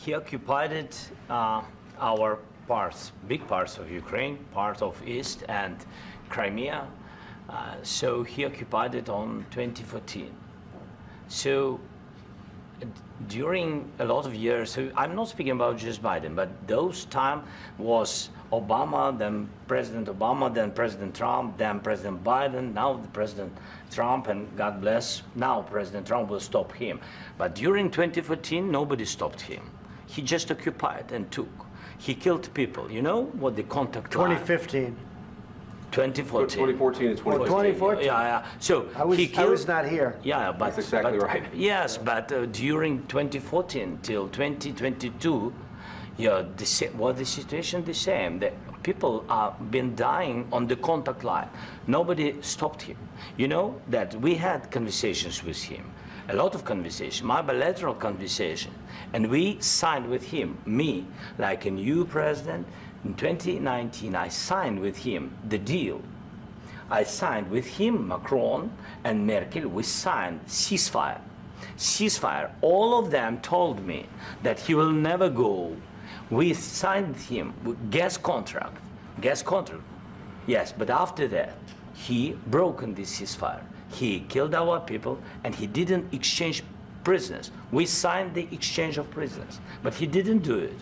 He occupied it, our parts, big parts of Ukraine, part of East and Crimea. So he occupied it on 2014. So during a lot of years, so I'm not speaking about just Biden, but those time was Obama, then President Obama, then President Trump, then President Biden, now the President Trump, and God bless, now President Trump will stop him. But during 2014, nobody stopped him. He just occupied and took. He killed people. You know what the contact 2015. 2014. 2014 and 2014. 2014. Yeah. So I was not here. Yeah, but that's exactly right. Yes, but during 2014 till 2022, yeah, the situation the same. The people have been dying on the contact line. Nobody stopped him. You know that we had conversations with him, a lot of conversation, my bilateral conversation, and we signed with him, me, like a new president. In 2019, I signed with him the deal. I signed with him, Macron and Merkel, we signed ceasefire. Ceasefire. All of them told me that he will never go. We signed him with gas contract. Yes, but after that, he broken this ceasefire. He killed our people and he didn't exchange prisoners. We signed the exchange of prisoners, but he didn't do it.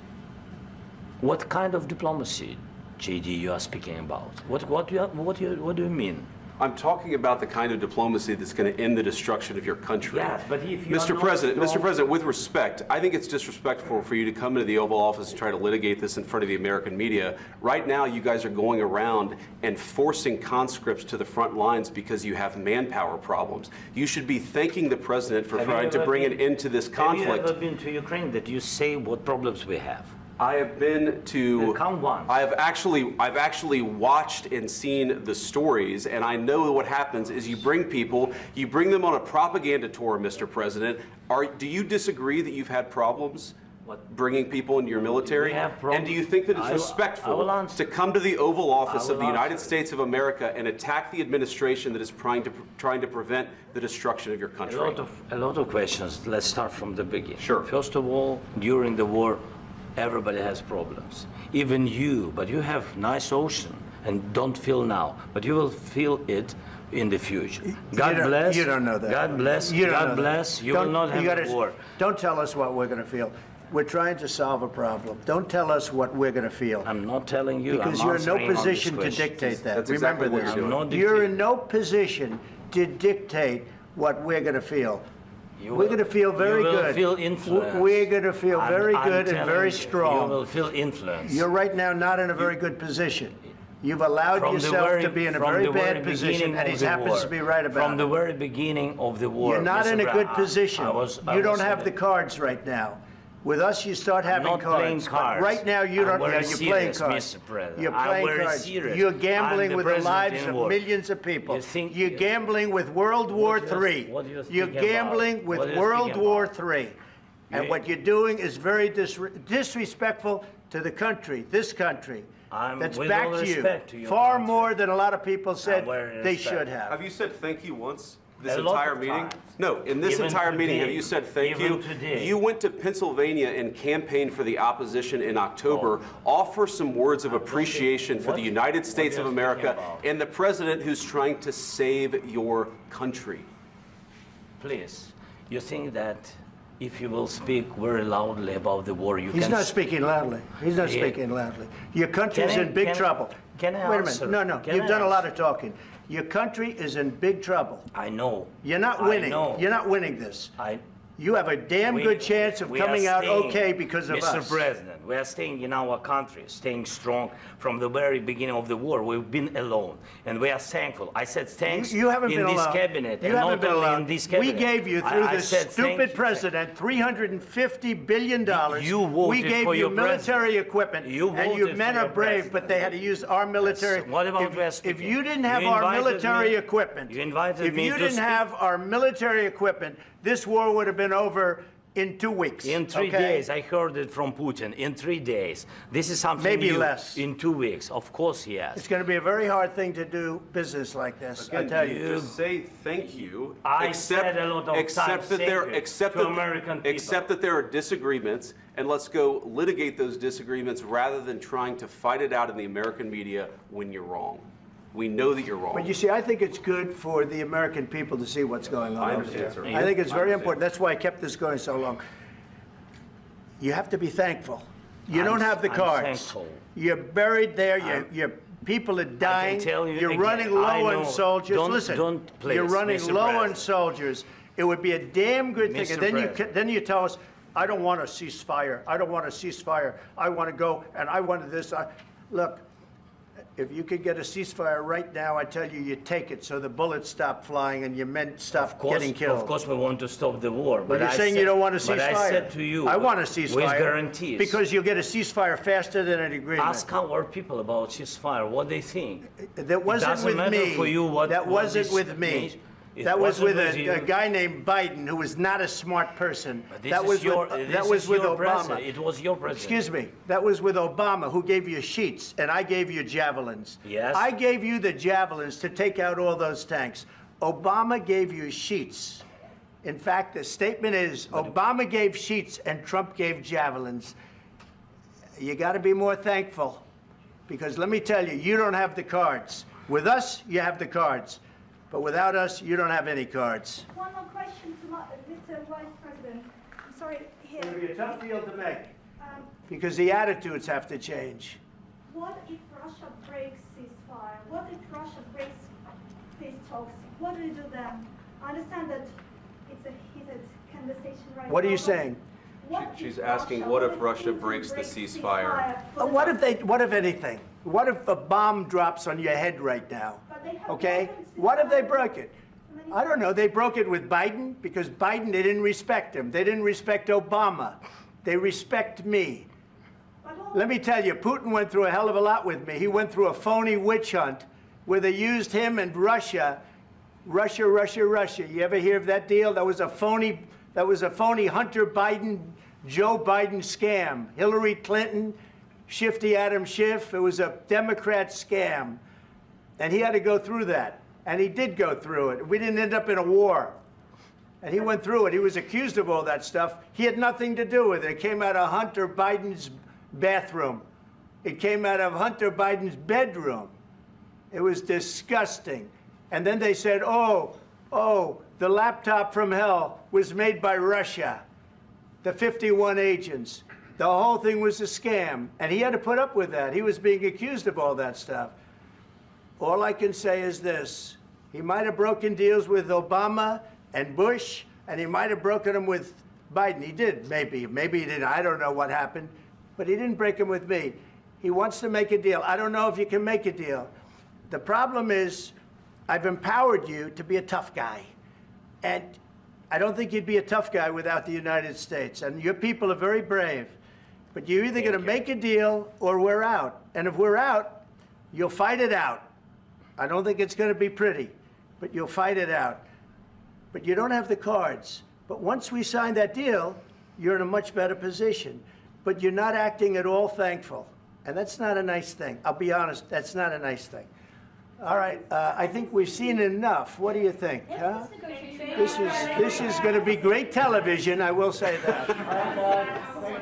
What kind of diplomacy, JD, you are speaking about? What do you mean? I'm talking about the kind of diplomacy that's going to end the destruction of your country. Yes, but if you Mr. President, with respect, I think it's disrespectful for you to come into the Oval Office and try to litigate this in front of the American media. Right now, you guys are going around and forcing conscripts to the front lines because you have manpower problems. You should be thanking the President for trying to bring an end to this conflict. Have you ever been to Ukraine that you say what problems we have? I have been to. Come once. I've actually watched and seen the stories, and I know what happens is you bring them on a propaganda tour, Mr. President. Do you disagree that you've had problems bringing people into your military? And do you think that it's respectful to come to the Oval Office of the United States of America and attack the administration that is trying to prevent the destruction of your country? A lot of questions. Let's start from the beginning. Sure. First of all, during the war, everybody has problems, even you, but you have nice ocean and don't feel now, but you will feel it in the future. God bless. You don't know that. God bless. God bless. You will not have a war. Don't tell us what we're going to feel. We're trying to solve a problem. Don't tell us what we're going to feel. I'm not telling you. Because you're in no position to dictate that. That's Remember exactly this. You're in no position to dictate what we're going to feel. We're going to feel very good. You will feel influence. We're going to feel very good and very strong. You will feel influence. You're right now not in a very good position. You've allowed yourself to be in a very bad position, and he happens to be right about it. From the very beginning of the war. You're not in a good position. You don't have the cards right now. With us, you start having cards. But right now, you don't. You're playing cards. You're playing cards. You're gambling with the lives of millions of people. You're gambling with World War III. You're gambling with World War III. And what you're doing is very disrespectful to the country, this country, that's back to you, far more than a lot of people said they should have. Have you said thank you once? This entire meeting? No, in this entire meeting, have you said thank you? You went to Pennsylvania and campaigned for the opposition in October. Offer some words of appreciation for the United States of America and the president who's trying to save your country. Please, you think that if you will speak very loudly about the war, you can... He's not speaking loudly. He's not speaking loudly. Your country is in big trouble. Can I Wait a minute. No. You've done a lot of talking. Your country is in big trouble. I know. You're not winning. You're not winning this. You have a damn good chance of coming out okay because of us. Mr. President, we are staying in our country, staying strong from the very beginning of the war. We've been alone, and we are thankful. I said thanks you haven't in been this alone. cabinet. You haven't been alone. In this cabinet. We gave you, through this stupid president, $350 billion. We gave you military equipment, and your men are brave, but they had to use our military. What about if you didn't have our military equipment, if you didn't have our military equipment, this war would have been over in 2 weeks. In 3 days, I heard it from Putin. In 3 days, this is something maybe new. Less. In 2 weeks, of course, yes. It's going to be a very hard thing to do business like this. Again, I tell you, just say thank you. I said a lot of accept times that there, thank you accept to that, American people. accept that there are disagreements, and let's go litigate those disagreements rather than trying to fight it out in the American media when you're wrong. We know that you're wrong. but you see, I think it's good for the American people to see what's going on. I over understand, there. sir. I think it's I very understand. important. That's why I kept this going so long. You have to be thankful. You don't have the I'm cards. thankful. You're buried there. Your people are dying. tell you You're again, running low I on know. soldiers. Don't- Listen, don't please, you're running Mr. low on President. soldiers. It would be a damn good thing. Mr. And then President. then you tell us, I don't want a ceasefire. I don't want a ceasefire. I want to go, and I wanted this. Look, if you could get a ceasefire right now, I tell you, you take it so the bullets stop flying and your men stop getting killed. Of course, we want to stop the war. But you're saying you don't want a ceasefire. But I said to you, I want a ceasefire. with guarantees. Because you'll get a ceasefire faster than an agreement. Ask our people about ceasefire, what they think. That wasn't doesn't with matter me. for you what- that what wasn't this with me. means. It That was wasn't with with you. a guy named Biden, who was not a smart person. But this That is was your, with, this that was is with your Obama. president. It was your president. Excuse me. That was with Obama, who gave you sheets, and I gave you javelins. Yes. I gave you the javelins to take out all those tanks. Obama gave you sheets. In fact, the statement is Obama gave sheets and Trump gave javelins. You got to be more thankful, because let me tell you, you don't have the cards. With us, you have the cards. But without us, you don't have any cards. One more question to Mr. Vice President. I'm sorry, here. It'll be a tough deal to make, Um, because the attitudes have to change. what if Russia breaks ceasefire? What if Russia breaks peace talks? What do you do then? I understand that it's a heated conversation right now. What are you but saying? what She's if asking, Russia- what if if Russia Putin breaks the breaks ceasefire? for the- What if anything? What if a bomb drops on your head right now? But they have Okay? broken What if they ceasefire broke it? so many I don't know. They broke it with Biden, because Biden, they didn't respect him. They didn't respect Obama. They respect me. But all- Let me tell you, Putin went through a hell of a lot with me. He went through a phony witch hunt where they used him and Russia. Russia. You ever hear of that deal? That was a phony Hunter Biden, Joe Biden scam. Hillary Clinton, Shifty Adam Schiff. It was a Democrat scam. And he had to go through that. And he did go through it. We didn't end up in a war. And he went through it. He was accused of all that stuff. He had nothing to do with it. It came out of Hunter Biden's bathroom. It came out of Hunter Biden's bedroom. It was disgusting. And then they said, oh, the laptop from hell was made by Russia, the 51 agents. The whole thing was a scam. And he had to put up with that. He was being accused of all that stuff. All I can say is this. He might have broken deals with Obama and Bush, and he might have broken them with Biden. He did, maybe. Maybe he didn't. I don't know what happened. But he didn't break them with me. He wants to make a deal. I don't know if you can make a deal. The problem is, I've empowered you to be a tough guy. And I don't think you'd be a tough guy without the United States. And your people are very brave. But you're either going to make a deal or we're out. And if we're out, you'll fight it out. I don't think it's going to be pretty, but you'll fight it out. But you don't have the cards. But once we sign that deal, you're in a much better position. But you're not acting at all thankful. And that's not a nice thing. I'll be honest, that's not a nice thing. All right, I think we've seen enough. What do you think? Huh? This is going to be great television, I will say that.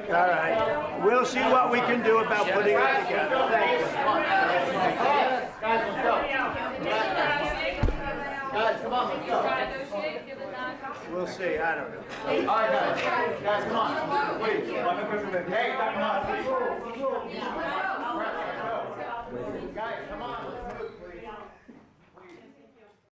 All right. We'll see what we can do about putting it together. Thank you. Guys, let's go. Guys, come on, let's go. We'll see. I don't know. All right, guys. Guys, come on. Please. Hey, come on.